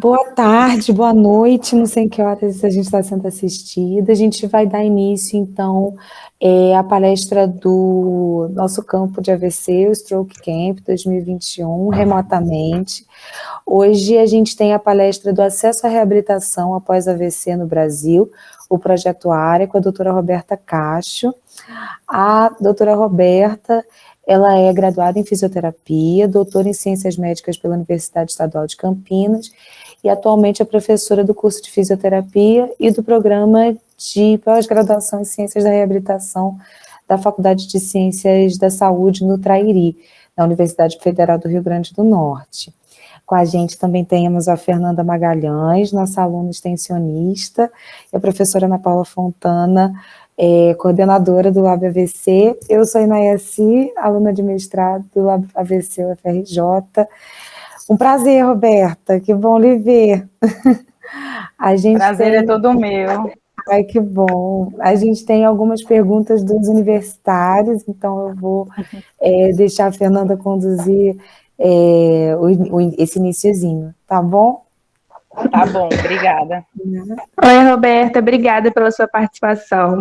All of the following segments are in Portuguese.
Boa tarde, boa noite, não sei em que horas a gente está sendo assistida. A gente vai dar início, então, à palestra do nosso campo de AVC, o Stroke Camp 2021, remotamente. Hoje a gente tem a palestra do acesso à reabilitação após AVC no Brasil, o Projeto Área, com a doutora Roberta Cacho. A doutora Roberta, ela é graduada em fisioterapia, doutora em ciências médicas pela Universidade Estadual de Campinas e atualmente é professora do curso de fisioterapia e do programa de pós-graduação em ciências da reabilitação da Faculdade de Ciências da Saúde no Trairi, da Universidade Federal do Rio Grande do Norte. Com a gente também temos a Fernanda Magalhães, nossa aluna extensionista, e a professora Ana Paula Fontana, coordenadora do Lab AVC. Eu sou a Inayassi, aluna de mestrado do Lab AVC UFRJ. Um prazer, Roberta, que bom lhe ver. Prazer é todo meu. Ai, que bom. A gente tem algumas perguntas dos universitários, então eu vou deixar a Fernanda conduzir esse iniciozinho, tá bom? Tá bom, obrigada. Oi, Roberta, obrigada pela sua participação.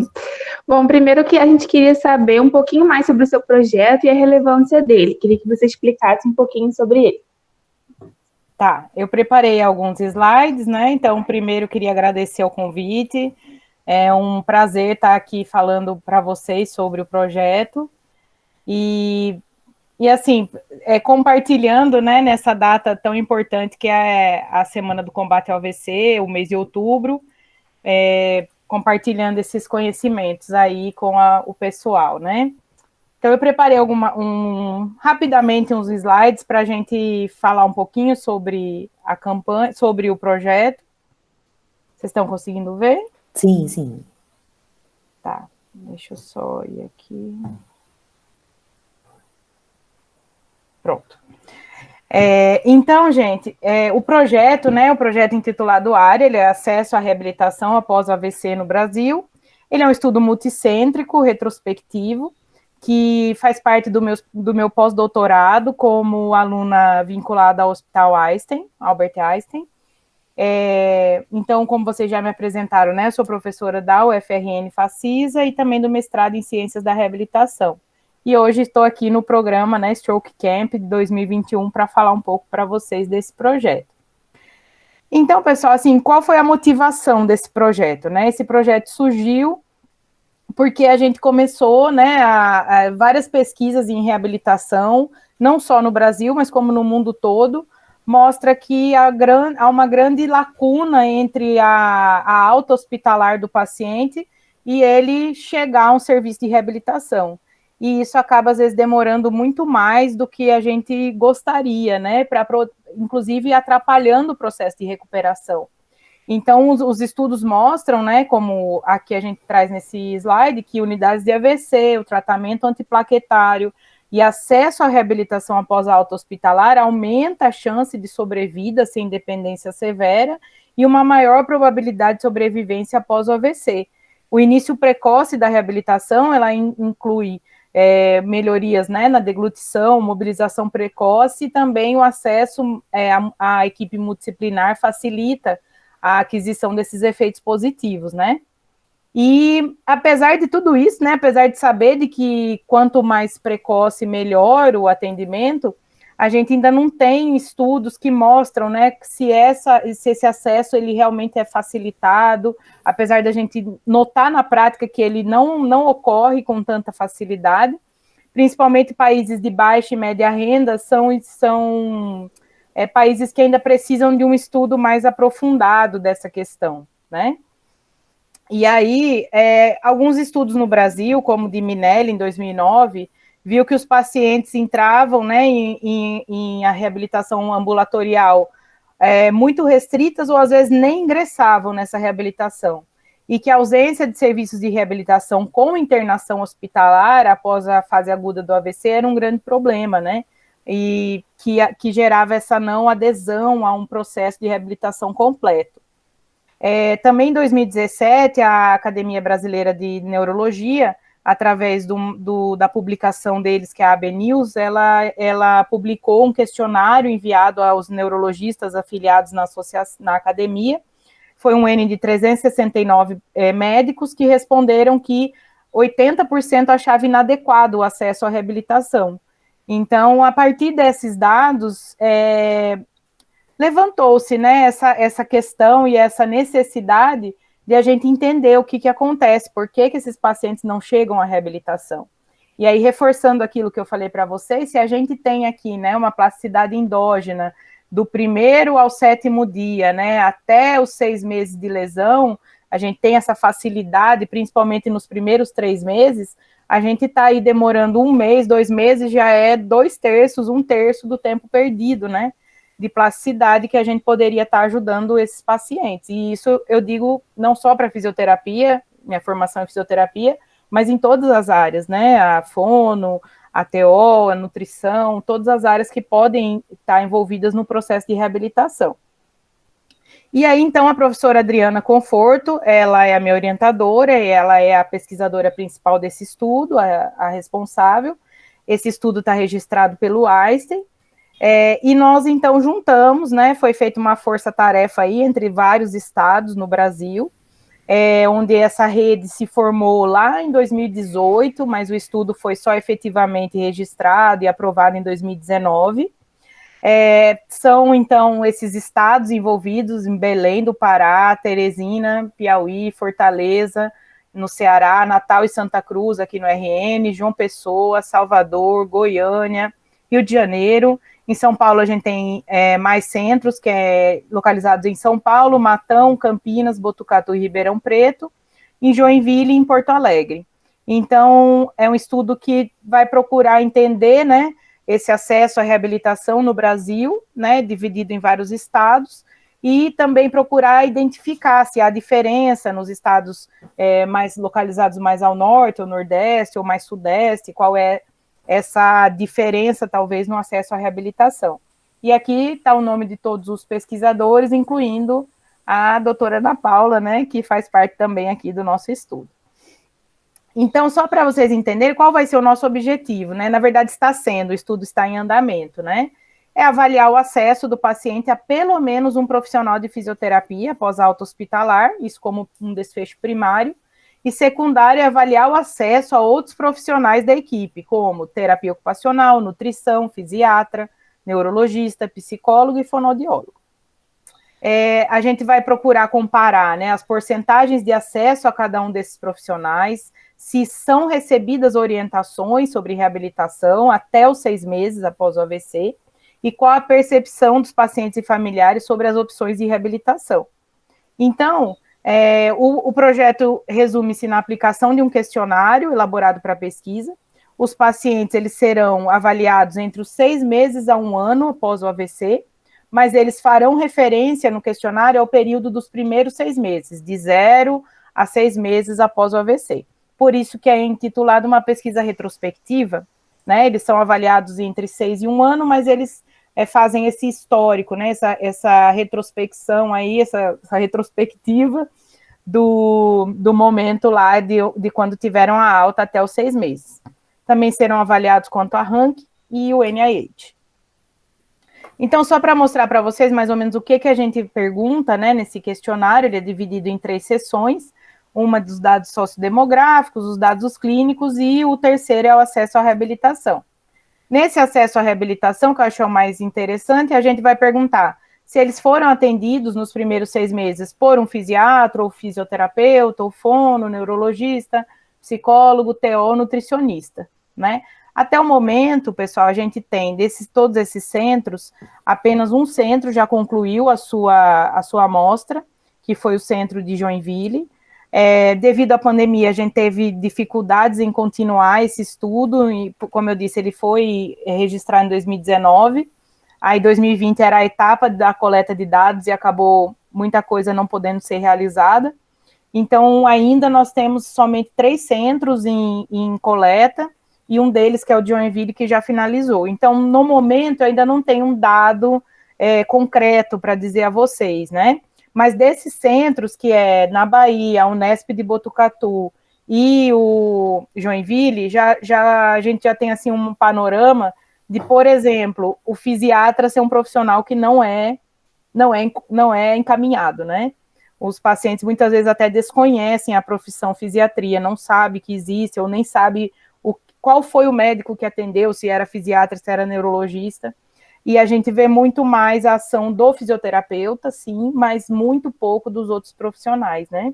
Bom, primeiro que a gente queria saber um pouquinho mais sobre o seu projeto e a relevância dele. Queria que você explicasse um pouquinho sobre ele. Tá, eu preparei alguns slides, né? Então, primeiro queria agradecer o convite. É um prazer estar aqui falando para vocês sobre o projeto. E assim, compartilhando, né, nessa data tão importante que é a Semana do Combate ao AVC, o mês de outubro, compartilhando esses conhecimentos aí com o pessoal, né? Então, eu preparei rapidamente uns slides para a gente falar um pouquinho sobre a campanha, sobre o projeto. Vocês estão conseguindo ver? Sim, sim. Tá, deixa eu só ir aqui. Pronto. Então, gente, o projeto, né, o projeto intitulado Área, ele é Acesso à Reabilitação após o AVC no Brasil. Ele é um estudo multicêntrico, retrospectivo, que faz parte do meu pós-doutorado como aluna vinculada ao Hospital Einstein, Albert Einstein. Então, como vocês já me apresentaram, né, eu sou professora da UFRN Facisa e também do mestrado em Ciências da Reabilitação. E hoje estou aqui no programa, né, Stroke Camp de 2021 para falar um pouco para vocês desse projeto. Então, pessoal, assim, qual foi a motivação desse projeto, né? Esse projeto surgiu porque a gente começou, né, várias pesquisas em reabilitação, não só no Brasil, mas como no mundo todo, mostra que há uma grande lacuna entre a alta hospitalar do paciente e ele chegar a um serviço de reabilitação. E isso acaba, às vezes, demorando muito mais do que a gente gostaria, né, inclusive atrapalhando o processo de recuperação. Então, os estudos mostram, né, como aqui a gente traz nesse slide, que unidades de AVC, o tratamento antiplaquetário e acesso à reabilitação após a alta hospitalar aumenta a chance de sobrevida sem dependência severa e uma maior probabilidade de sobrevivência após o AVC. O início precoce da reabilitação, ela inclui melhorias, né, na deglutição, mobilização precoce e também o acesso à equipe multidisciplinar facilita a aquisição desses efeitos positivos, né? E apesar de tudo isso, né, apesar de saber de que quanto mais precoce, melhor o atendimento, a gente ainda não tem estudos que mostram, né, se esse acesso ele realmente é facilitado, apesar da gente notar na prática que ele não ocorre com tanta facilidade, principalmente países de baixa e média renda são países que ainda precisam de um estudo mais aprofundado dessa questão, né? E aí, alguns estudos no Brasil, como o de Minelli, em 2009, viu que os pacientes entravam, né, em a reabilitação ambulatorial muito restritas ou, às vezes, nem ingressavam nessa reabilitação. E que a ausência de serviços de reabilitação com internação hospitalar após a fase aguda do AVC era um grande problema, né? E que gerava essa não adesão a um processo de reabilitação completo. Também em 2017, a Academia Brasileira de Neurologia através da publicação deles, que é a AB News, ela publicou um questionário enviado aos neurologistas afiliados na academia. Foi um N de 369 médicos que responderam que 80% achava inadequado o acesso à reabilitação. Então, a partir desses dados, levantou-se, né, essa questão e essa necessidade de a gente entender o que acontece, por que esses pacientes não chegam à reabilitação. E aí, reforçando aquilo que eu falei para vocês, se a gente tem aqui, né, uma plasticidade endógena do 1º ao 7º dia, né, até os 6 meses de lesão, a gente tem essa facilidade, principalmente nos primeiros 3 meses, a gente está aí demorando 1 mês, 2 meses, já é 2/3, 1/3 do tempo perdido, né, de plasticidade que a gente poderia estar ajudando esses pacientes. E isso eu digo não só para fisioterapia, minha formação em fisioterapia, mas em todas as áreas, né, a fono, a TO, a nutrição, todas as áreas que podem estar envolvidas no processo de reabilitação. E aí, então, a professora Adriana Conforto, ela é a minha orientadora, e ela é a pesquisadora principal desse estudo, a responsável. Esse estudo está registrado pelo Einstein, e nós, então, juntamos, né, foi feita uma força-tarefa aí entre vários estados no Brasil, onde essa rede se formou lá em 2018, mas o estudo foi só efetivamente registrado e aprovado em 2019. São, então, esses estados envolvidos em Belém do Pará, Teresina, Piauí, Fortaleza, no Ceará, Natal e Santa Cruz, aqui no RN, João Pessoa, Salvador, Goiânia, Rio de Janeiro. Em São Paulo, a gente tem mais centros, que é localizados em São Paulo, Matão, Campinas, Botucatu e Ribeirão Preto, em Joinville e em Porto Alegre. Então, é um estudo que vai procurar entender, né, esse acesso à reabilitação no Brasil, né, dividido em vários estados, e também procurar identificar se há diferença nos estados mais localizados mais ao norte, ou nordeste, ou mais sudeste, qual é essa diferença, talvez, no acesso à reabilitação. E aqui está o nome de todos os pesquisadores, incluindo a doutora Ana Paula, né, que faz parte também aqui do nosso estudo. Então, só para vocês entenderem qual vai ser o nosso objetivo, né? Na verdade, o estudo está em andamento, né? É avaliar o acesso do paciente a pelo menos um profissional de fisioterapia após alta hospitalar, isso como um desfecho primário, e secundário é avaliar o acesso a outros profissionais da equipe, como terapia ocupacional, nutrição, fisiatra, neurologista, psicólogo e fonoaudiólogo. A gente vai procurar comparar, né, as porcentagens de acesso a cada um desses profissionais, se são recebidas orientações sobre reabilitação até os 6 meses após o AVC, e qual a percepção dos pacientes e familiares sobre as opções de reabilitação. Então, o projeto resume-se na aplicação de um questionário elaborado para a pesquisa. Os pacientes eles serão avaliados entre os 6 meses a 1 ano após o AVC, mas eles farão referência no questionário ao período dos primeiros 6 meses, de 0 a 6 meses após o AVC. Por isso que é intitulado uma pesquisa retrospectiva, né? Eles são avaliados entre 6 e 1 ano, mas eles fazem esse histórico, né? Essa retrospecção aí, essa retrospectiva do momento lá de quando tiveram a alta até os 6 meses. Também serão avaliados quanto a rank e o NIH. Então, só para mostrar para vocês mais ou menos o que a gente pergunta, né, nesse questionário, ele é dividido em 3 seções, uma dos dados sociodemográficos, os dados clínicos, e o terceiro é o acesso à reabilitação. Nesse acesso à reabilitação, que eu acho o mais interessante, a gente vai perguntar se eles foram atendidos nos primeiros 6 meses por um fisiatra, ou fisioterapeuta, ou fono, neurologista, psicólogo, TO, nutricionista, né? Até o momento, pessoal, a gente tem, todos esses centros, apenas um centro já concluiu a sua amostra, que foi o centro de Joinville. Devido à pandemia, a gente teve dificuldades em continuar esse estudo, e, como eu disse, ele foi registrado em 2019, aí 2020 era a etapa da coleta de dados e acabou muita coisa não podendo ser realizada. Então, ainda nós temos somente 3 centros em coleta, e um deles, que é o de Joinville, que já finalizou. Então, no momento, eu ainda não tenho um dado concreto para dizer a vocês, né? Mas desses centros, que é na Bahia, a Unesp de Botucatu e o Joinville, a gente já tem assim um panorama de, por exemplo, o fisiatra ser um profissional que não é encaminhado, né? Os pacientes muitas vezes até desconhecem a profissão fisiatria, não sabe que existe, ou nem sabe qual foi o médico que atendeu, se era fisiatra, se era neurologista. E a gente vê muito mais a ação do fisioterapeuta, sim, mas muito pouco dos outros profissionais, né?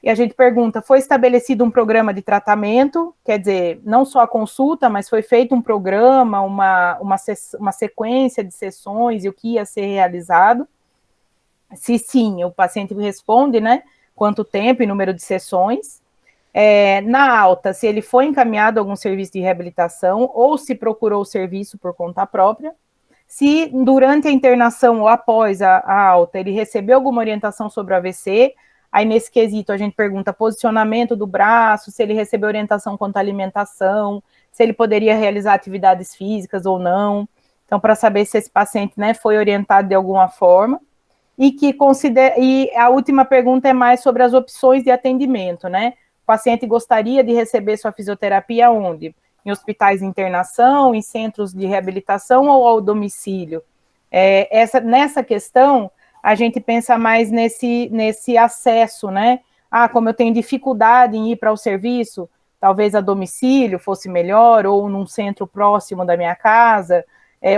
E a gente pergunta, foi estabelecido um programa de tratamento, quer dizer, não só a consulta, mas foi feito um programa, uma sequência de sessões e o que ia ser realizado? Se sim, o paciente responde, né? Quanto tempo e número de sessões. Na alta, se ele foi encaminhado a algum serviço de reabilitação ou se procurou o serviço por conta própria. Se durante a internação ou após a alta ele recebeu alguma orientação sobre o AVC, aí nesse quesito a gente pergunta posicionamento do braço, se ele recebeu orientação quanto à alimentação, se ele poderia realizar atividades físicas ou não. Então, para saber se esse paciente, né, foi orientado de alguma forma. E a última pergunta é mais sobre as opções de atendimento, né? O paciente gostaria de receber sua fisioterapia onde? Em hospitais de internação, em centros de reabilitação ou ao domicílio? Nessa questão, a gente pensa mais nesse acesso, né? Como eu tenho dificuldade em ir para o serviço, talvez a domicílio fosse melhor, ou num centro próximo da minha casa,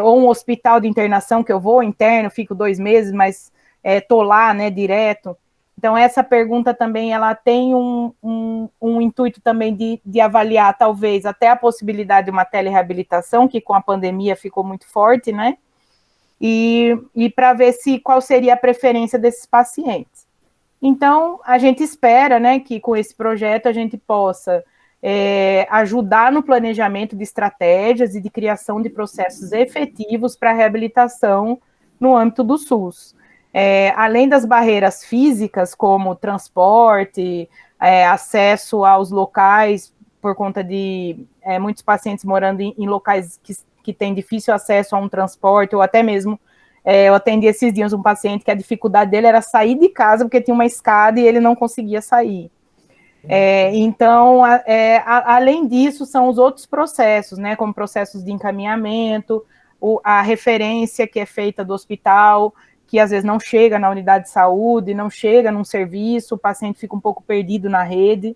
ou um hospital de internação que eu vou interno, fico 2 meses, mas estou lá, né, direto. Então, essa pergunta também, ela tem um intuito também de avaliar, talvez, até a possibilidade de uma telereabilitação, que com a pandemia ficou muito forte, né? E para ver qual seria a preferência desses pacientes. Então, a gente espera, né, que com esse projeto a gente possa ajudar no planejamento de estratégias e de criação de processos efetivos para a reabilitação no âmbito do SUS. Além das barreiras físicas, como transporte, acesso aos locais, por conta de muitos pacientes morando em locais que têm difícil acesso a um transporte, ou até mesmo, eu atendi esses dias um paciente que a dificuldade dele era sair de casa, porque tinha uma escada e ele não conseguia sair. Então, além disso, são os outros processos, né, como processos de encaminhamento, a referência que é feita do hospital, que às vezes não chega na unidade de saúde, não chega num serviço, o paciente fica um pouco perdido na rede.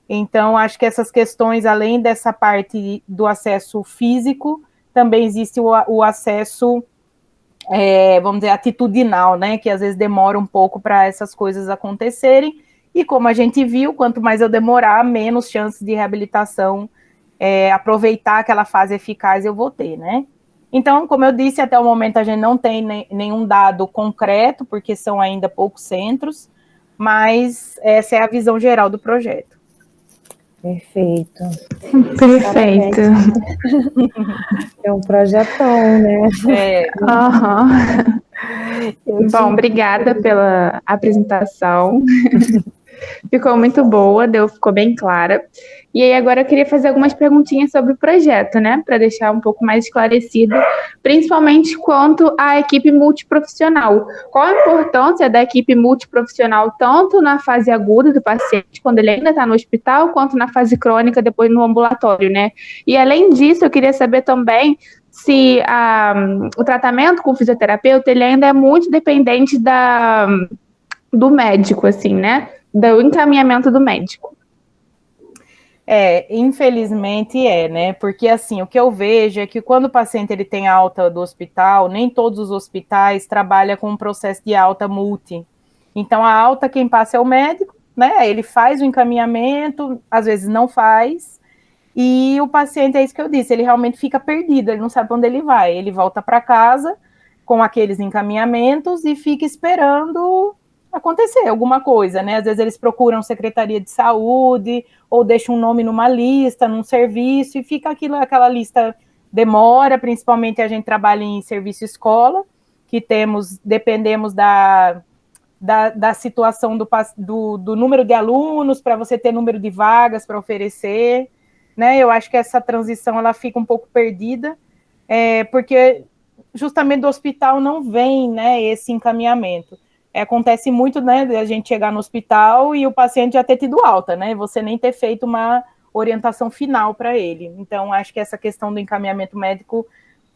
Então, acho que essas questões, além dessa parte do acesso físico, também existe o acesso, vamos dizer, atitudinal, né, que às vezes demora um pouco para essas coisas acontecerem, e como a gente viu, quanto mais eu demorar, menos chances de reabilitação, aproveitar aquela fase eficaz eu vou ter, né. Então, como eu disse, até o momento a gente não tem nenhum dado concreto, porque são ainda poucos centros, mas essa é a visão geral do projeto. Perfeito. Perfeito. É um projetão, né? Bom, obrigada pela apresentação. Ficou muito boa, ficou bem clara. E aí agora eu queria fazer algumas perguntinhas sobre o projeto, né? Para deixar um pouco mais esclarecido, principalmente quanto à equipe multiprofissional. Qual a importância da equipe multiprofissional, tanto na fase aguda do paciente, quando ele ainda está no hospital, quanto na fase crônica, depois no ambulatório, né? E além disso, eu queria saber também se o tratamento com o fisioterapeuta, ele ainda é muito dependente do médico, assim, né? Do encaminhamento do médico. Infelizmente né? Porque, assim, o que eu vejo é que quando o paciente ele tem alta do hospital, nem todos os hospitais trabalham com um processo de alta multi. Então, a alta quem passa é o médico, né? Ele faz o encaminhamento, às vezes não faz, e o paciente, é isso que eu disse, ele realmente fica perdido, ele não sabe para onde ele vai. Ele volta para casa com aqueles encaminhamentos e fica esperando acontecer alguma coisa, né? Às vezes eles procuram Secretaria de Saúde ou deixam um nome numa lista, num serviço, e fica aquela lista demora, principalmente a gente trabalha em serviço escola, que dependemos da situação do número de alunos, para você ter número de vagas para oferecer, né? Eu acho que essa transição ela fica um pouco perdida, porque justamente do hospital não vem, né, esse encaminhamento. acontece muito, né, de a gente chegar no hospital e o paciente já ter tido alta, né, você nem ter feito uma orientação final para ele. Então, acho que essa questão do encaminhamento médico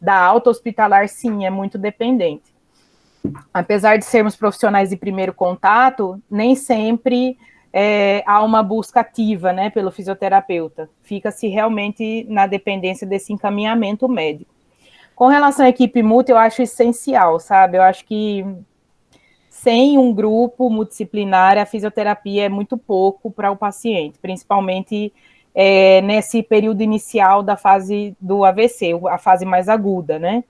da alta hospitalar, sim, é muito dependente. Apesar de sermos profissionais de primeiro contato, nem sempre há uma busca ativa, né, pelo fisioterapeuta. Fica-se realmente na dependência desse encaminhamento médico. Com relação à equipe multi, eu acho essencial, sabe? Eu acho que sem um grupo multidisciplinar, a fisioterapia é muito pouco para o paciente, principalmente nesse período inicial da fase do AVC, a fase mais aguda, né?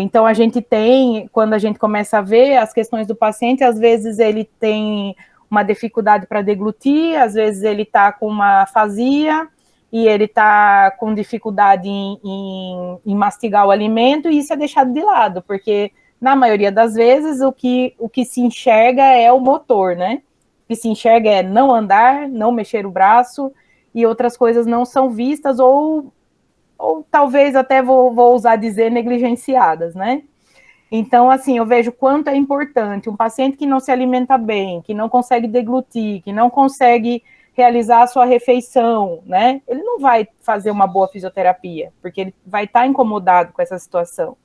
Então, a gente tem, quando a gente começa a ver as questões do paciente, às vezes ele tem uma dificuldade para deglutir, às vezes ele está com uma afasia, e ele está com dificuldade em mastigar o alimento, e isso é deixado de lado, porque, na maioria das vezes, o que se enxerga é o motor, né? O que se enxerga é não andar, não mexer o braço, e outras coisas não são vistas, ou talvez até vou ousar dizer negligenciadas, né? Então, assim, eu vejo quanto é importante um paciente que não se alimenta bem, que não consegue deglutir, que não consegue realizar a sua refeição, né? Ele não vai fazer uma boa fisioterapia, porque ele vai estar incomodado com essa situação.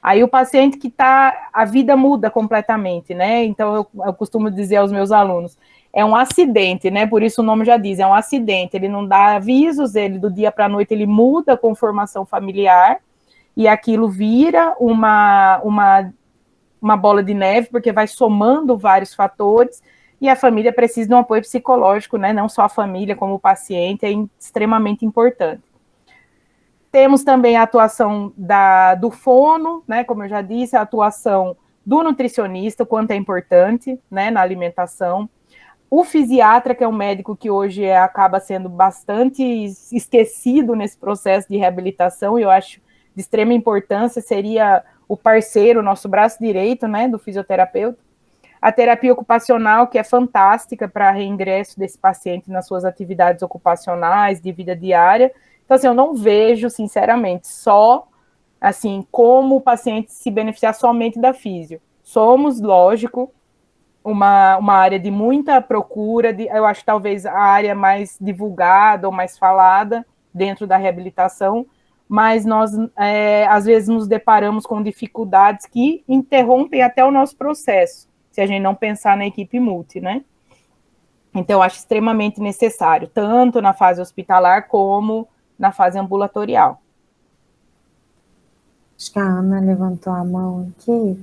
Aí o paciente que está, a vida muda completamente, né? Então eu costumo dizer aos meus alunos, é um acidente, né? Por isso o nome já diz, é um acidente. Ele não dá avisos, ele do dia para a noite ele muda a conformação familiar e aquilo vira uma bola de neve, porque vai somando vários fatores e a família precisa de um apoio psicológico, né? Não só a família, como o paciente, é extremamente importante. Temos também a atuação do fono, né? Como eu já disse, a atuação do nutricionista, o quanto é importante, né? Na alimentação. O fisiatra, que é um médico que hoje acaba sendo bastante esquecido nesse processo de reabilitação, e eu acho de extrema importância, seria o parceiro, o nosso braço direito, né, do fisioterapeuta. A terapia ocupacional, que é fantástica para reingresso desse paciente nas suas atividades ocupacionais, de vida diária. Então, assim, eu não vejo, sinceramente, só, assim, como o paciente se beneficiar somente da físio. Somos, lógico, uma área de muita procura, eu acho talvez a área mais divulgada ou mais falada dentro da reabilitação, mas nós, às vezes, nos deparamos com dificuldades que interrompem até o nosso processo, se a gente não pensar na equipe multi, né? Então, eu acho extremamente necessário, tanto na fase hospitalar como na fase ambulatorial. Acho que a Ana levantou a mão aqui.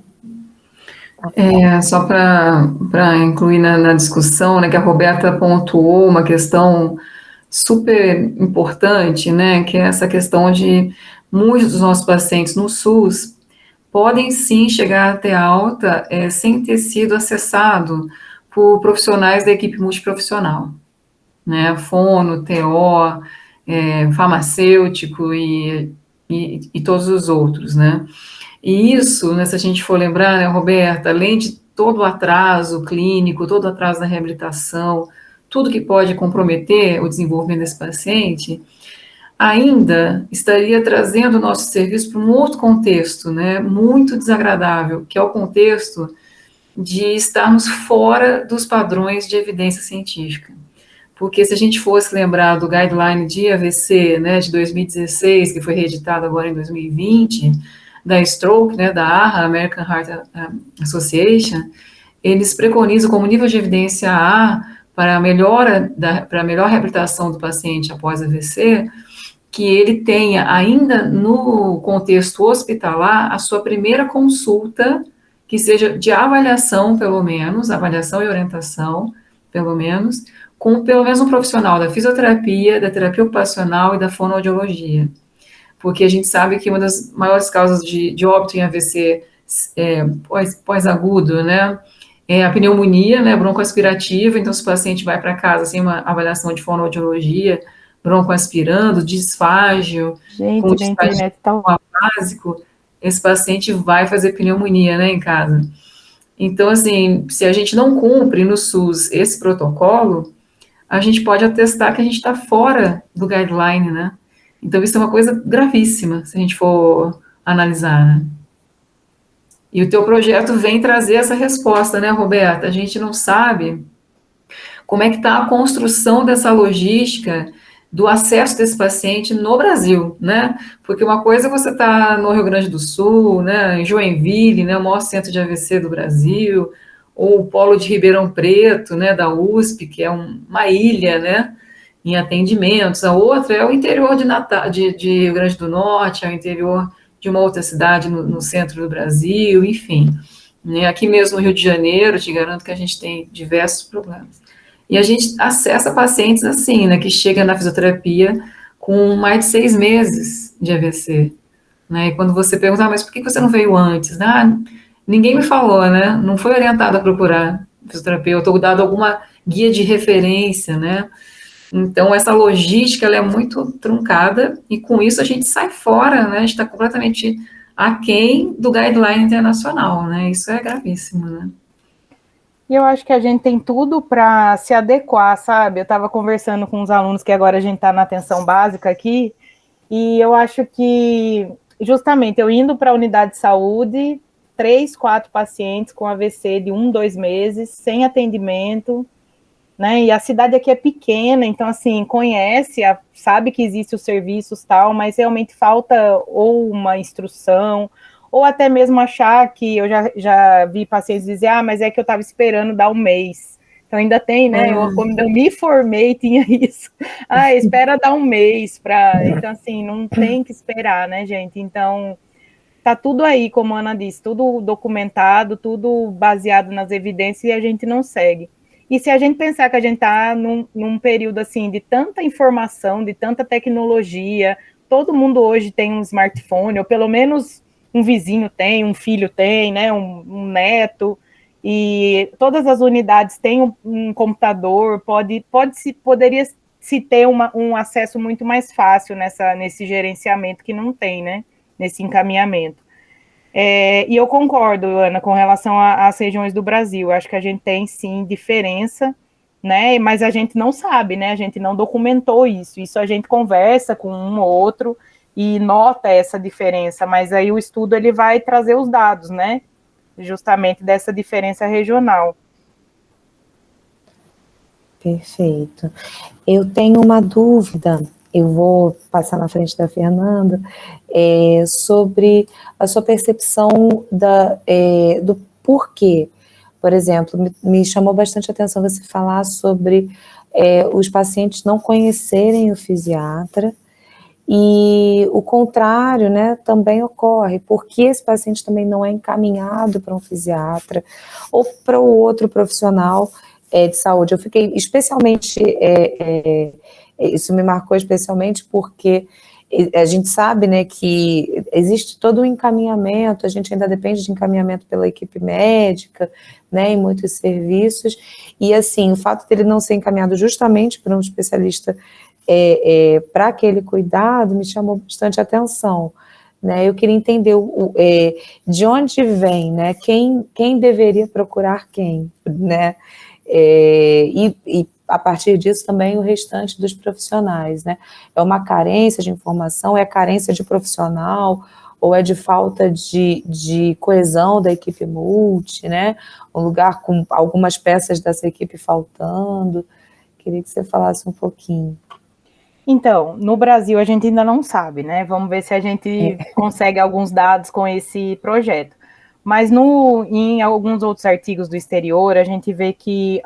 Só para incluir na discussão, né, que a Roberta pontuou uma questão super importante, né, que é essa questão de muitos dos nossos pacientes no SUS podem sim chegar até alta sem ter sido acessado por profissionais da equipe multiprofissional, né, fono, TO, farmacêutico e todos os outros, né. E isso, né, se a gente for lembrar, né, Roberta, além de todo o atraso clínico, todo o atraso na reabilitação, tudo que pode comprometer o desenvolvimento desse paciente, ainda estaria trazendo o nosso serviço para um outro contexto, né, muito desagradável, que é o contexto de estarmos fora dos padrões de evidência científica. Porque se a gente fosse lembrar do guideline de AVC, né, de 2016, que foi reeditado agora em 2020, da Stroke, né, da AHA, American Heart Association, eles preconizam como nível de evidência A para a melhor reabilitação do paciente após AVC, que ele tenha ainda no contexto hospitalar a sua primeira consulta, que seja de avaliação, pelo menos, avaliação e orientação, pelo menos, com pelo menos um profissional da fisioterapia, da terapia ocupacional e da fonoaudiologia. Porque a gente sabe que uma das maiores causas de óbito em AVC pós-agudo, né, é a pneumonia, né, broncoaspirativa. Então, se o paciente vai para casa sem uma avaliação de fonoaudiologia, broncoaspirando, disfágio, com disfágio básico, esse paciente vai fazer pneumonia, né, em casa. Então, assim, se a gente não cumpre no SUS esse protocolo, a gente pode atestar que a gente está fora do guideline, né? Então, isso é uma coisa gravíssima, se a gente for analisar, né? E o teu projeto vem trazer essa resposta, né, Roberta? A gente não sabe como é que está a construção dessa logística do acesso desse paciente no Brasil, né? Porque uma coisa é você está no Rio Grande do Sul, né, em Joinville, né, o maior centro de AVC do Brasil, ou o polo de Ribeirão Preto, né, da USP, que é uma ilha, né, em atendimentos. A outra é o interior de Rio Grande do Norte, é o interior de uma outra cidade no centro do Brasil, enfim. Né, aqui mesmo no Rio de Janeiro, te garanto que a gente tem diversos problemas. E a gente acessa pacientes assim, né, que chega na fisioterapia com mais de 6 meses de AVC, né, e quando você pergunta, mas por que você não veio antes? Ah, ninguém me falou, né, não foi orientado a procurar fisioterapeuta, ou dado alguma guia de referência, né, então essa logística, ela é muito truncada, e com isso a gente sai fora, né, a gente está completamente aquém do guideline internacional, né, isso é gravíssimo, né. E eu acho que a gente tem tudo para se adequar, sabe? Eu estava conversando com uns alunos que agora a gente está na atenção básica aqui, e eu acho que, justamente, eu indo para a unidade de saúde, 3, 4 pacientes com AVC de 1, 2 meses, sem atendimento, né? E a cidade aqui é pequena, então, assim, conhece, sabe que existe os serviços tal, mas realmente falta ou uma instrução, ou até mesmo achar que eu já vi pacientes dizer, mas é que eu estava esperando dar um mês. Então ainda tem, né? Quando eu me formei, tinha isso. Espera dar um mês para. Então, assim, não tem que esperar, né, gente? Então, tá tudo aí, como a Ana disse, tudo documentado, tudo baseado nas evidências, e a gente não segue. E se a gente pensar que a gente está num período assim de tanta informação, de tanta tecnologia, todo mundo hoje tem um smartphone, ou pelo menos um vizinho tem, um filho tem, né, um neto, e todas as unidades têm um computador, poderia se ter um acesso muito mais fácil nesse gerenciamento que não tem, né, nesse encaminhamento. E eu concordo, Ana, com relação às regiões do Brasil, acho que a gente tem, sim, diferença, né, mas a gente não sabe, né, a gente não documentou isso a gente conversa com um ou outro, e nota essa diferença, mas aí o estudo ele vai trazer os dados, né, justamente dessa diferença regional. Perfeito. Eu tenho uma dúvida, eu vou passar na frente da Fernanda, sobre a sua percepção do porquê. Por exemplo, me chamou bastante a atenção você falar sobre os pacientes não conhecerem o fisiatra, e o contrário, né, também ocorre, porque esse paciente também não é encaminhado para um fisiatra ou para o outro profissional de saúde. Eu fiquei especialmente, isso me marcou especialmente porque a gente sabe, né, que existe todo um encaminhamento, a gente ainda depende de encaminhamento pela equipe médica, né, em muitos serviços, e assim, o fato dele não ser encaminhado justamente para um especialista para aquele cuidado me chamou bastante atenção, né? Eu queria entender de onde vem, né? Quem deveria procurar quem, né? E a partir disso também o restante dos profissionais, né? É uma carência de informação, é carência de profissional, ou é de falta de coesão da equipe multi, né? Um lugar com algumas peças dessa equipe faltando. Queria que você falasse um pouquinho. Então, no Brasil a gente ainda não sabe, né? Vamos ver se a gente consegue alguns dados com esse projeto. Mas em alguns outros artigos do exterior, a gente vê que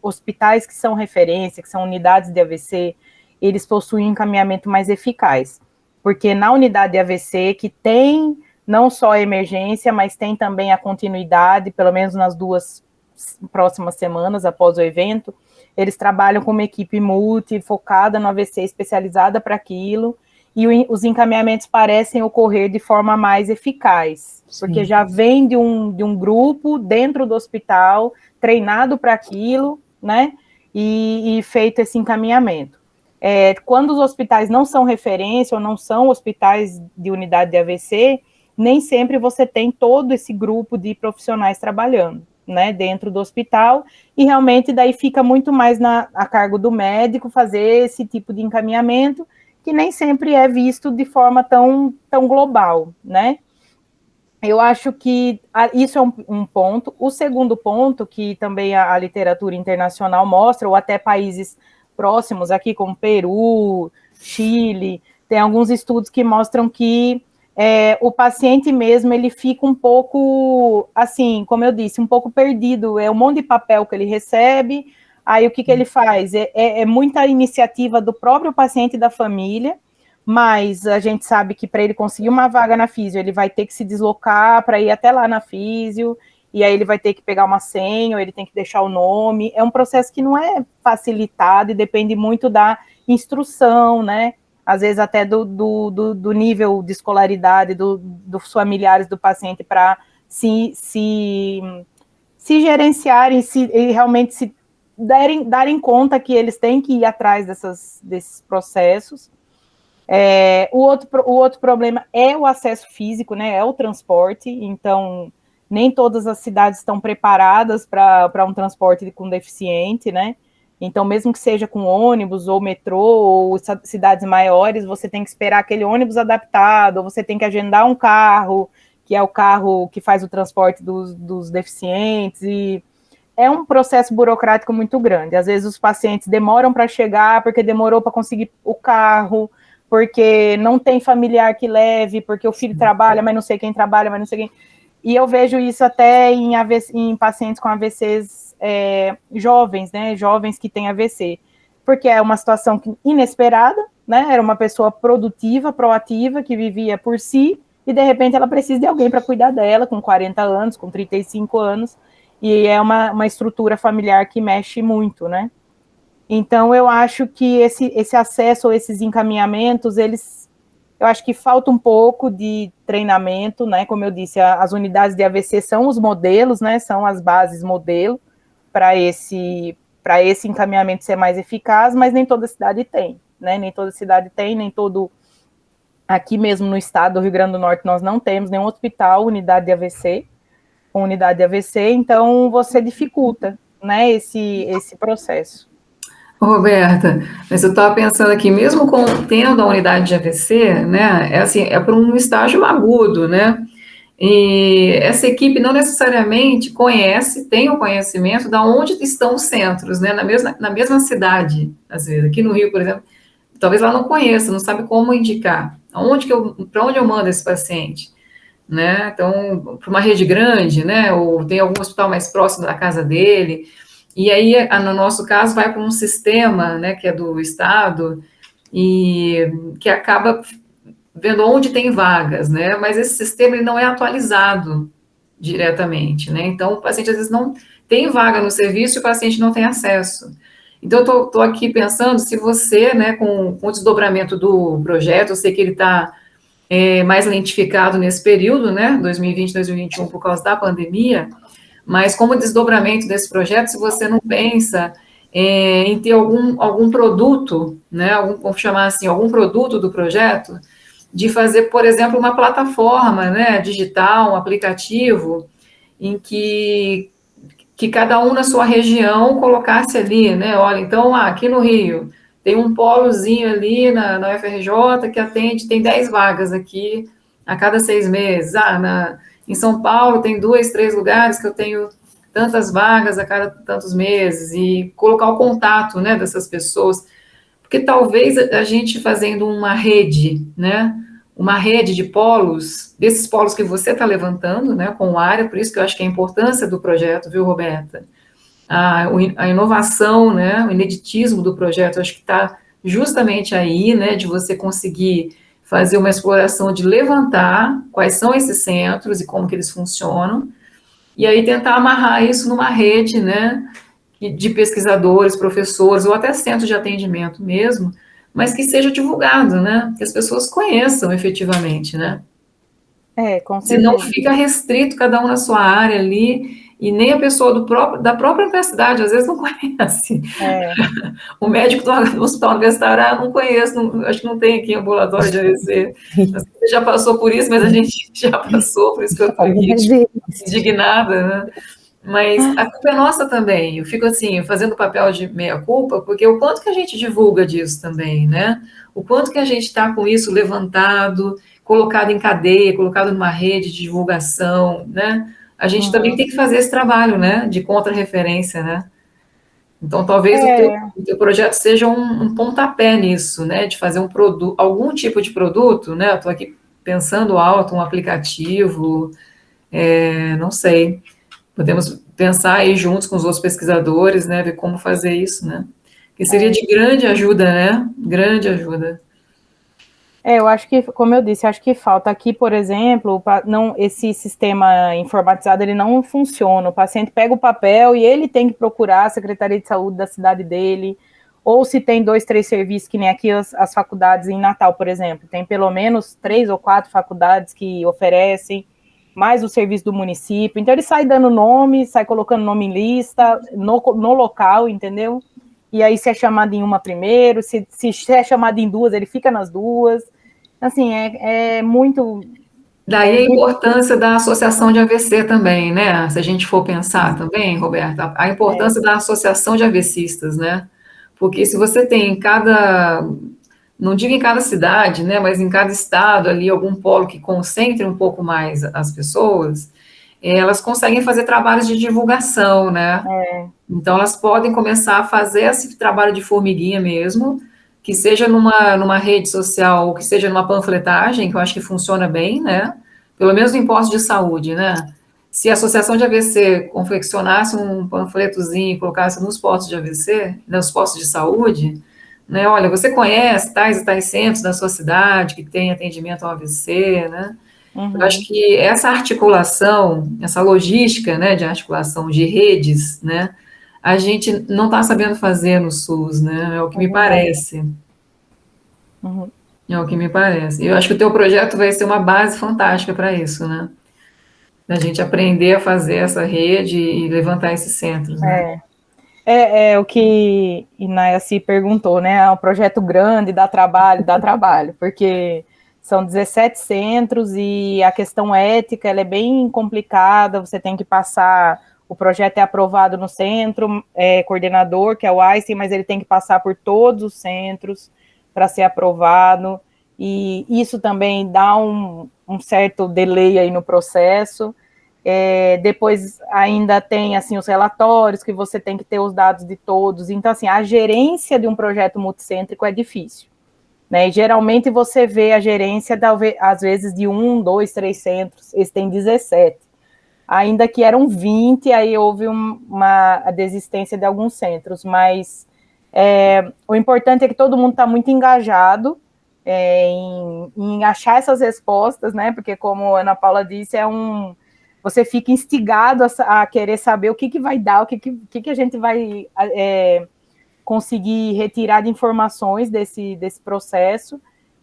hospitais que são referência, que são unidades de AVC, eles possuem um encaminhamento mais eficaz. Porque na unidade de AVC, que tem não só a emergência, mas tem também a continuidade, pelo menos nas 2 próximas semanas após o evento, eles trabalham com uma equipe multi, focada no AVC, especializada para aquilo, e os encaminhamentos parecem ocorrer de forma mais eficaz, sim, porque já vem de um grupo dentro do hospital, treinado para aquilo, né, e feito esse encaminhamento. Quando os hospitais não são referência, ou não são hospitais de unidade de AVC, nem sempre você tem todo esse grupo de profissionais trabalhando, né, dentro do hospital, e realmente daí fica muito mais a cargo do médico fazer esse tipo de encaminhamento, que nem sempre é visto de forma tão global, né. eu acho que isso é um ponto. O segundo ponto, que também a literatura internacional mostra, ou até países próximos aqui, como Peru, Chile, tem alguns estudos que mostram que o paciente mesmo, ele fica um pouco, assim, como eu disse, um pouco perdido. É um monte de papel que ele recebe, aí o que ele faz? É muita iniciativa do próprio paciente e da família, mas a gente sabe que para ele conseguir uma vaga na físio, ele vai ter que se deslocar para ir até lá na físio, e aí ele vai ter que pegar uma senha, ou ele tem que deixar o nome. É um processo que não é facilitado e depende muito da instrução, né? Às vezes até do nível de escolaridade dos familiares do paciente para se gerenciarem e realmente se darem conta que eles têm que ir atrás desses processos. O outro problema é o acesso físico, né? É o transporte. Então, nem todas as cidades estão preparadas para um transporte com deficiente, né? Então, mesmo que seja com ônibus ou metrô ou cidades maiores, você tem que esperar aquele ônibus adaptado, ou você tem que agendar um carro, que é o carro que faz o transporte dos deficientes, e é um processo burocrático muito grande. Às vezes os pacientes demoram para chegar, porque demorou para conseguir o carro, porque não tem familiar que leve, porque o filho trabalha, mas não sei quem trabalha, mas não sei quem... E eu vejo isso até em pacientes com AVCs jovens, né? Jovens que têm AVC. Porque é uma situação inesperada, né? Era uma pessoa produtiva, proativa, que vivia por si, e de repente ela precisa de alguém para cuidar dela, com 40 anos, com 35 anos, e é uma estrutura familiar que mexe muito, né? Então, eu acho que esse acesso, ou esses encaminhamentos, eu acho que falta um pouco de treinamento, né? Como eu disse, as unidades de AVC são os modelos, né? São as bases modelo para esse encaminhamento ser mais eficaz, mas nem toda cidade tem, né? Nem toda cidade tem, nem todo... Aqui mesmo no estado do Rio Grande do Norte, nós não temos nenhum hospital, unidade de AVC, então você dificulta, né, esse processo. Roberta, mas eu estava pensando aqui, mesmo tendo a unidade de AVC, né, é para um estágio agudo, né, e essa equipe não necessariamente tem o conhecimento de onde estão os centros, né, na mesma cidade, às vezes, aqui no Rio, por exemplo, talvez ela não conheça, não sabe como indicar, para onde eu mando esse paciente, né, então, para uma rede grande, né, ou tem algum hospital mais próximo da casa dele. E aí, no nosso caso, vai para um sistema, né, que é do Estado, e que acaba vendo onde tem vagas, né, mas esse sistema ele não é atualizado diretamente, né, então o paciente às vezes não tem vaga no serviço e o paciente não tem acesso. Então, eu estou aqui pensando, se você, né, com o desdobramento do projeto, eu sei que ele está mais lentificado nesse período, né, 2020, 2021, por causa da pandemia, mas como desdobramento desse projeto, se você não pensa em ter algum produto, né, vamos chamar assim, algum produto do projeto, de fazer, por exemplo, uma plataforma, né, digital, um aplicativo, em que cada um na sua região colocasse ali, né, olha, então, aqui no Rio, tem um polozinho ali na UFRJ que atende, tem 10 vagas aqui a cada 6 meses, em São Paulo tem 2, 3 lugares que eu tenho tantas vagas a cada tantos meses, e colocar o contato, né, dessas pessoas, porque talvez a gente fazendo uma rede, né, uma rede de polos, desses polos que você está levantando, né, com o área, por isso que eu acho que é a importância do projeto, viu, Roberta? A inovação, né, o ineditismo do projeto, eu acho que está justamente aí, né, de você conseguir fazer uma exploração de levantar quais são esses centros e como que eles funcionam, e aí tentar amarrar isso numa rede, né, de pesquisadores, professores, ou até centros de atendimento mesmo, mas que seja divulgado, né, que as pessoas conheçam efetivamente, né. Com certeza. Senão fica restrito cada um na sua área ali, e nem a pessoa da própria universidade, às vezes, não conhece. O médico do hospital universitário, não conheço, acho que não tem aqui ambulatório de AVC. Você já passou por isso, mas a gente já passou, por isso que eu estou aqui indignada, né? Mas a culpa é nossa também. Eu fico assim, fazendo o papel de meia-culpa, porque o quanto que a gente divulga disso também, né? O quanto que a gente está com isso levantado, colocado em cadeia, colocado numa rede de divulgação, né? A gente também tem que fazer esse trabalho, né, de contra-referência, né? Então, talvez o teu projeto seja um pontapé nisso, né, de fazer um produto, algum tipo de produto, né? Eu estou aqui pensando alto, um aplicativo, não sei. Podemos pensar aí juntos com os outros pesquisadores, né, ver como fazer isso, né? Que seria de grande ajuda, né? Grande ajuda. Eu acho que, como eu disse, acho que falta aqui, por exemplo, não, esse sistema informatizado, ele não funciona. O paciente pega o papel e ele tem que procurar a Secretaria de Saúde da cidade dele, ou se tem 2, 3 serviços, que nem aqui as faculdades em Natal, por exemplo, tem pelo menos 3 ou 4 faculdades que oferecem, mais o serviço do município. Então, ele sai dando nome, sai colocando nome em lista, no local, entendeu? E aí, se é chamado em uma primeiro, se é chamado em duas, ele fica nas duas. Assim, é muito... Daí a importância da associação de AVC também, né? Se a gente for pensar também, Roberta, a importância da associação de AVCistas, né? Porque se você tem em cada, não digo em cada cidade, né, mas em cada estado ali, algum polo que concentre um pouco mais as pessoas, elas conseguem fazer trabalhos de divulgação, né? Então, elas podem começar a fazer esse trabalho de formiguinha mesmo, que seja numa rede social, ou que seja numa panfletagem, que eu acho que funciona bem, né? Pelo menos no imposto de saúde, né? Se a Associação de AVC confeccionasse um panfletozinho e colocasse nos postos de AVC, nos postos de saúde, né? Olha, você conhece tais e tais centros da sua cidade que tem atendimento ao AVC, né? Eu acho que essa articulação, essa logística, né, de articulação de redes, né, a gente não está sabendo fazer no SUS, né? É o que me parece. É o que me parece. Eu acho que o teu projeto vai ser uma base fantástica para isso, né? Da gente aprender a fazer essa rede e levantar esses centros, né? É o que Inaya se perguntou, né? É um projeto grande, dá trabalho, porque são 17 centros e a questão ética ela é bem complicada, você tem que passar, o projeto é aprovado no centro, coordenador, que é o Einstein, mas ele tem que passar por todos os centros para ser aprovado, e isso também dá um certo delay aí no processo. Depois ainda tem assim os relatórios que você tem que ter os dados de todos. Então, assim, a gerência de um projeto multicêntrico é difícil, né? E geralmente você vê a gerência, às vezes, de 1, 2, 3 centros, eles têm 17. Ainda que eram 20, aí houve a desistência de alguns centros, mas o importante é que todo mundo está muito engajado em achar essas respostas, né? Porque, como a Ana Paula disse, você fica instigado a querer saber o que vai dar, o que a gente vai conseguir retirar de informações desse processo.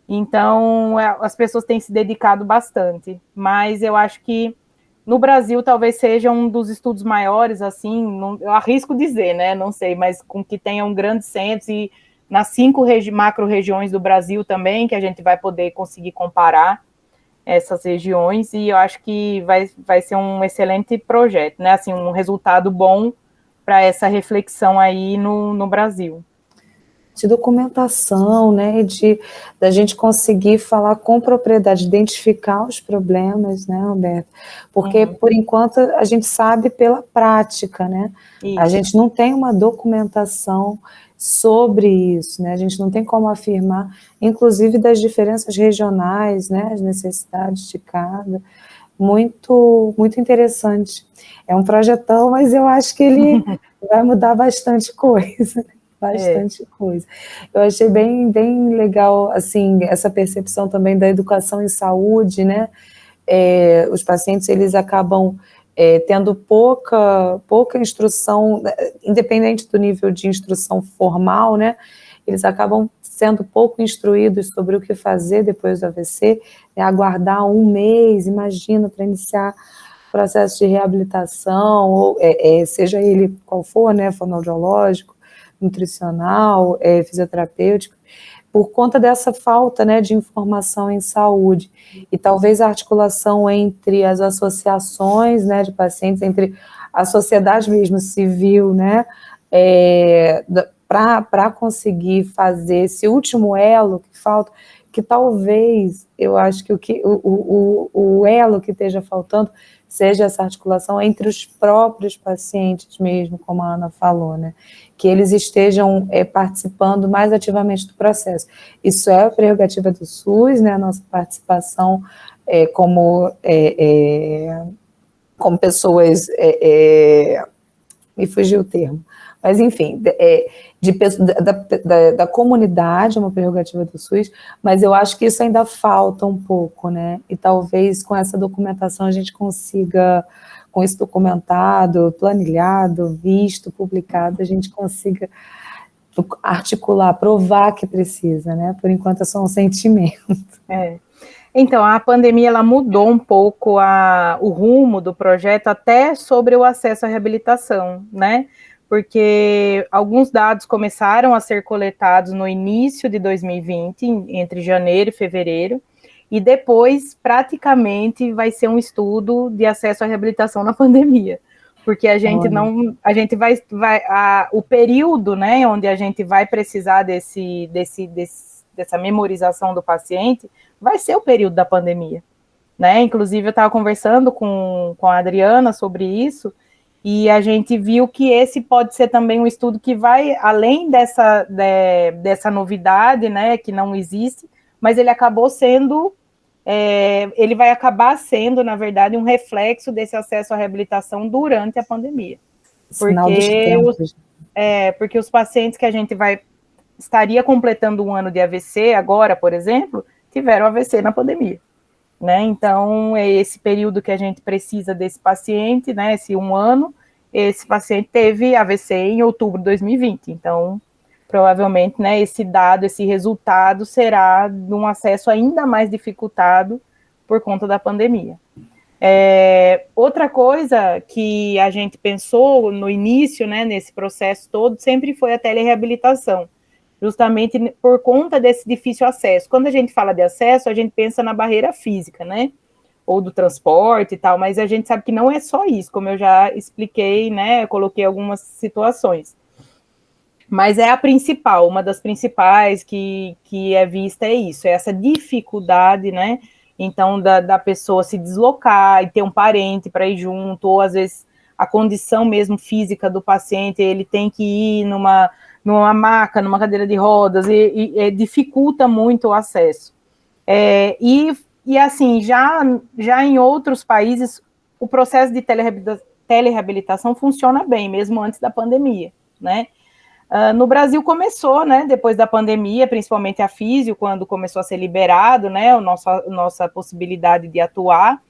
Então, as pessoas têm se dedicado bastante. Mas eu acho que no Brasil talvez seja um dos estudos maiores, assim, eu arrisco dizer, né? Não sei, mas com que tenham grandes centros e nas 5 macro-regiões do Brasil também, que a gente vai poder conseguir comparar essas regiões, e eu acho que vai ser um excelente projeto, né? Assim, um resultado bom para essa reflexão aí no Brasil. De documentação, né, da gente conseguir falar com propriedade, identificar os problemas, né, Roberto? Porque, por enquanto, a gente sabe pela prática, né? Isso. A gente não tem uma documentação sobre isso, né? A gente não tem como afirmar, inclusive das diferenças regionais, né, as necessidades de cada. Muito, muito interessante. É um projetão, mas eu acho que ele vai mudar bastante coisa. Bastante coisa. Eu achei bem, bem legal, assim, essa percepção também da educação em saúde, né? Os pacientes, eles acabam tendo pouca instrução, independente do nível de instrução formal, né? Eles acabam sendo pouco instruídos sobre o que fazer depois do AVC, né? Aguardar 1 mês, imagina, para iniciar o processo de reabilitação, ou, seja ele qual for, né? Fonoaudiológico, nutricional, fisioterapêutico, por conta dessa falta, né, de informação em saúde, e talvez a articulação entre as associações, né, de pacientes, entre a sociedade mesmo civil, né, para conseguir fazer esse último elo que falta, que talvez, eu acho que o elo que esteja faltando seja essa articulação entre os próprios pacientes mesmo, como a Ana falou, né? Que eles estejam participando mais ativamente do processo. Isso é a prerrogativa do SUS, né? A nossa participação como pessoas, me fugiu o termo, mas enfim, da comunidade, é uma prerrogativa do SUS, mas eu acho que isso ainda falta um pouco, né? E talvez com essa documentação a gente consiga, com isso documentado, planilhado, visto, publicado, a gente consiga articular, provar que precisa, né? Por enquanto é só um sentimento. Então, a pandemia ela mudou um pouco o rumo do projeto, até sobre o acesso à reabilitação, né? Porque alguns dados começaram a ser coletados no início de 2020, entre janeiro e fevereiro, e depois, praticamente, vai ser um estudo de acesso à reabilitação na pandemia, porque o período, né, onde a gente vai precisar dessa memorização do paciente, vai ser o período da pandemia, né? Inclusive, eu estava conversando com a Adriana sobre isso, e a gente viu que esse pode ser também um estudo que vai além dessa novidade, né, que não existe, mas ele acabou sendo, ele vai acabar sendo, na verdade, um reflexo desse acesso à reabilitação durante a pandemia. Sinal dos tempos. Porque os pacientes que a gente estaria completando um ano de AVC agora, por exemplo, tiveram AVC na pandemia, né? Então, é esse período que a gente precisa desse paciente, né? Esse um ano, esse paciente teve AVC em outubro de 2020. Então, provavelmente, né, esse resultado será de um acesso ainda mais dificultado por conta da pandemia. Outra coisa que a gente pensou no início, né, nesse processo todo, sempre foi a telereabilitação, justamente por conta desse difícil acesso. Quando a gente fala de acesso, a gente pensa na barreira física, né? Ou do transporte e tal, mas a gente sabe que não é só isso, como eu já expliquei, né? Eu coloquei algumas situações. Mas é a principal, uma das principais que é vista é isso, é essa dificuldade, né? Então, da pessoa se deslocar e ter um parente para ir junto, ou às vezes a condição mesmo física do paciente, ele tem que ir numa maca, numa cadeira de rodas, e dificulta muito o acesso. E assim, já em outros países, o processo de telereabilitação funciona bem, mesmo antes da pandemia, né? No Brasil começou, né, depois da pandemia, principalmente a físio, quando começou a ser liberado, né, nossa possibilidade de atuar,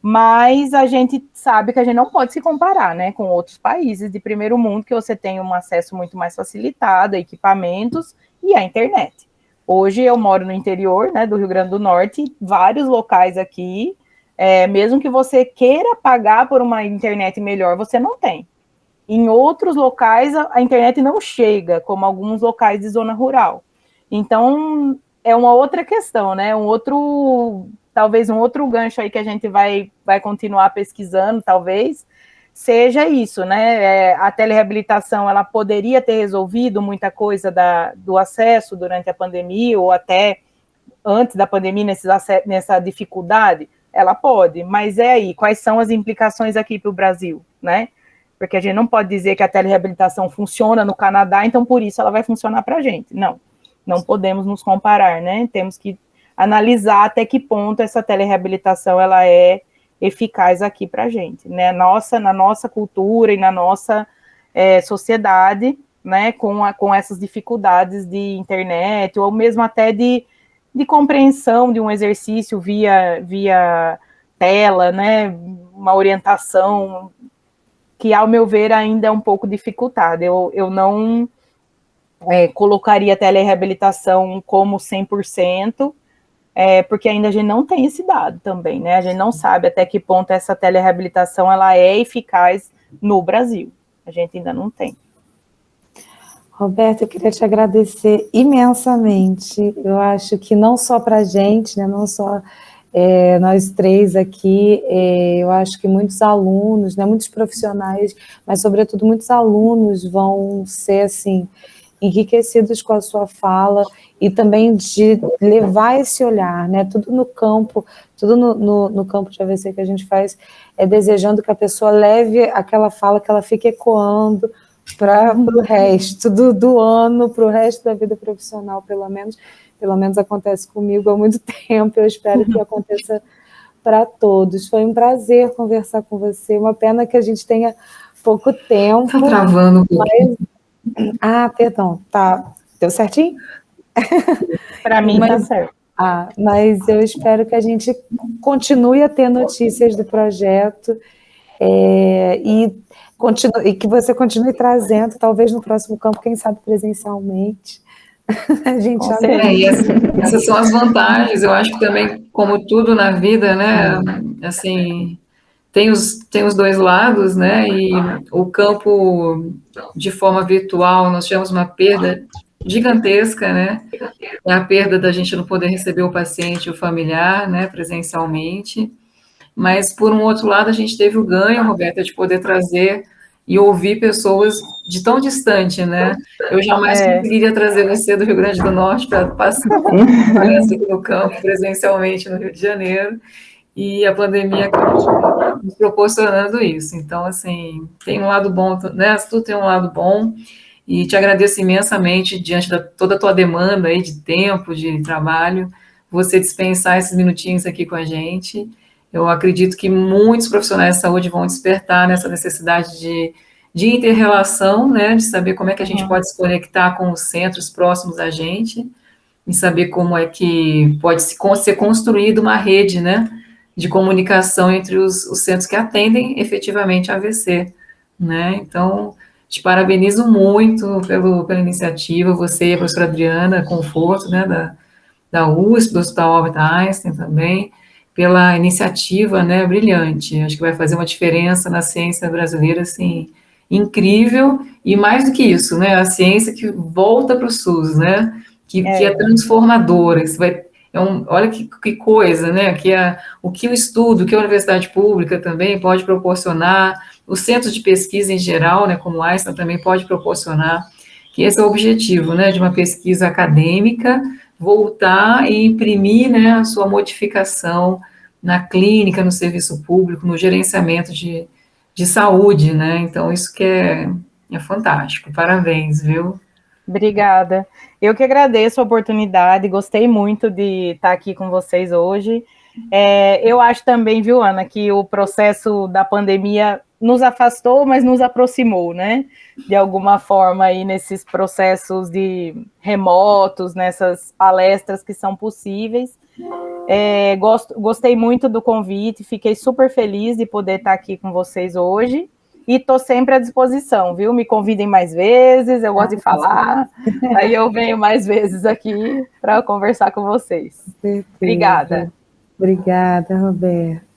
mas a gente sabe que a gente não pode se comparar, né, com outros países de primeiro mundo, que você tem um acesso muito mais facilitado a equipamentos e à internet. Hoje eu moro no interior, né, do Rio Grande do Norte, vários locais aqui, mesmo que você queira pagar por uma internet melhor, você não tem. Em outros locais, a internet não chega, como alguns locais de zona rural. Então, é uma outra questão, né, talvez um outro gancho aí que a gente vai continuar pesquisando, talvez, seja isso, né? A telereabilitação, ela poderia ter resolvido muita coisa do acesso durante a pandemia, ou até antes da pandemia, nessa dificuldade? Ela pode, mas aí, quais são as implicações aqui para o Brasil, né? Porque a gente não pode dizer que a telereabilitação funciona no Canadá, então por isso ela vai funcionar para a gente. Não podemos nos comparar, né? Temos que analisar até que ponto essa telereabilitação ela é eficaz aqui para a gente, né? Na nossa cultura e na nossa sociedade, né? Com essas dificuldades de internet, ou mesmo até de compreensão de um exercício via tela, né? Uma orientação que, ao meu ver, ainda é um pouco dificultada. Eu não colocaria a telereabilitação como 100%, porque ainda a gente não tem esse dado também, né? A gente não sabe até que ponto essa telereabilitação ela é eficaz no Brasil. A gente ainda não tem. Roberta, eu queria te agradecer imensamente. Eu acho que não só para a gente, né, não só nós três aqui, eu acho que muitos alunos, né, muitos profissionais, mas sobretudo muitos alunos vão ser assim enriquecidos com a sua fala e também de levar esse olhar, né? Tudo no campo de AVC que a gente faz é desejando que a pessoa leve aquela fala, que ela fique ecoando para o resto do ano, para o resto da vida profissional, pelo menos acontece comigo há muito tempo, eu espero que aconteça para todos. Foi um prazer conversar com você, uma pena que a gente tenha pouco tempo. Está travando um pouquinho. Perdão, tá, deu certinho? Para mim tá certo. Mas eu espero que a gente continue a ter notícias do projeto e que você continue trazendo, talvez no próximo campo, quem sabe presencialmente. A gente e essas são as vantagens. Eu acho que também, como tudo na vida, né, assim, tem os dois lados, né, e o campo de forma virtual, nós tivemos uma perda gigantesca, né, é a perda da gente não poder receber o paciente, o familiar, né, presencialmente, mas, por um outro lado, a gente teve o ganho, Roberta, de poder trazer e ouvir pessoas de tão distante, né? Eu jamais conseguiria trazer você do Rio Grande do Norte para passar aqui no campo, presencialmente no Rio de Janeiro, e a pandemia acabou nos proporcionando isso. Então, assim, tem um lado bom, né? Tudo tem um lado bom, e te agradeço imensamente diante de toda a tua demanda aí de tempo, de trabalho, você dispensar esses minutinhos aqui com a gente. Eu acredito que muitos profissionais de saúde vão despertar nessa necessidade de inter-relação, né, de saber como é que a gente pode se conectar com os centros próximos a gente, e saber como é que pode ser construída uma rede, né, de comunicação entre os centros que atendem efetivamente a AVC, né. Então, te parabenizo muito pela iniciativa, você e a professora Adriana Conforto, né, da USP, do Hospital Albert Einstein também, pela iniciativa, né, brilhante. Acho que vai fazer uma diferença na ciência brasileira, assim, incrível, e mais do que isso, né, a ciência que volta para o SUS, né, que é transformadora. Isso olha que coisa, né, o que o estudo, o que a universidade pública também pode proporcionar, os centros de pesquisa em geral, né, como o Einstein também pode proporcionar, que esse é o objetivo, né, de uma pesquisa acadêmica, voltar e imprimir, né, a sua modificação na clínica, no serviço público, no gerenciamento de saúde, né, então isso que é fantástico, parabéns, viu? Obrigada. Eu que agradeço a oportunidade, gostei muito de estar aqui com vocês hoje. Eu acho também, viu, Ana, que o processo da pandemia nos afastou, mas nos aproximou, né? De alguma forma aí nesses processos de remotos, nessas palestras que são possíveis. Gostei muito do convite, fiquei super feliz de poder estar aqui com vocês hoje. E estou sempre à disposição, viu? Me convidem mais vezes, eu gosto de falar, aí eu venho mais vezes aqui para conversar com vocês. Obrigada. Obrigada, Roberta.